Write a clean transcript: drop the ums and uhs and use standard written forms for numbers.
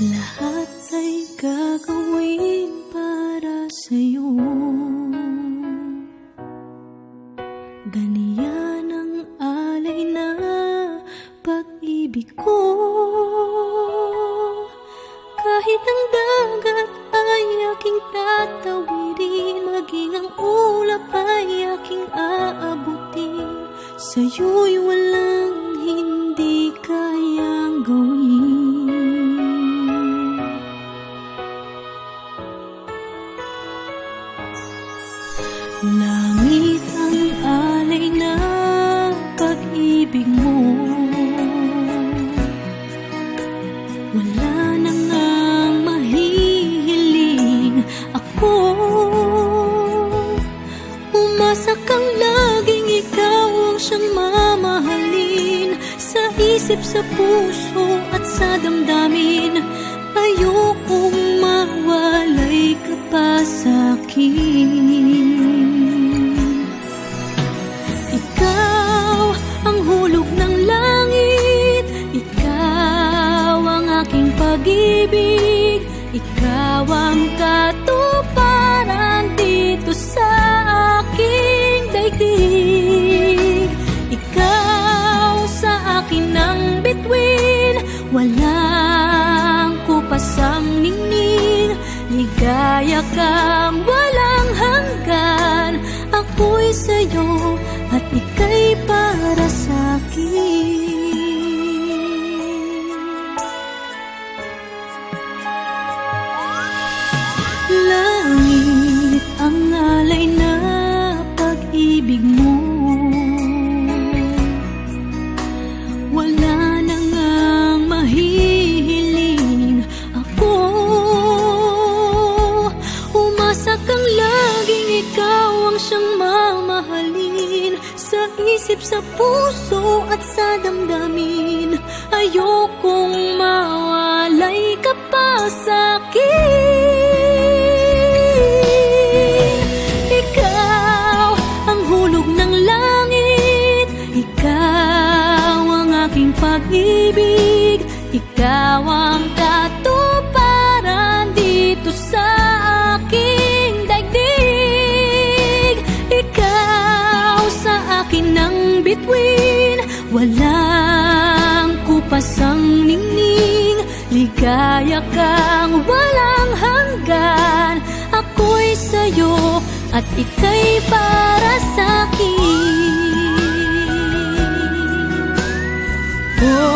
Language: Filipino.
Lahat ay gagawin para sa'yo. Ganiyan ang alay na pag-ibig ko. Kahit ang dagat ay aking tatawirin, maging ang ulap ay aking aabutin, sa'yo'y walang hindi kayang gawin. Langit ang alay na pag-ibig mo. Wala na ngang mahihiling ako. Umasa kang laging ikaw ang siyang mamahalin, sa isip, sa puso at sa damdamin. Ayokong mawalay ka pa sa'kin. Ikaw ang hulog ng langit, ikaw ang aking pag-ibig, ikaw ang katuparan dito sa aking daigdig. Ikaw sa akin ang bituin, walang kupasang ningning. Ligaya kang walang hanggan, ako'y sa'yo at ika'y para sa'kin. Langit ang alay na pag-ibig mo. Wala na ngang mahihiling ako. Umasa kang laging ikaw ang siyang mamahalin, sa isip, sa puso at sa damdamin. Ayokong mawalay ka pa sa'kin. Ikaw ang hulog ng langit, ikaw ang aking pag-ibig, ikaw ang katuparan dito sa aking daigdig. Ikaw sa akin ang bituin, walang kupasang ningning. Ligaya kang walang hanggan, ako'y sa'yo at ika'y para sa'kin. Oh.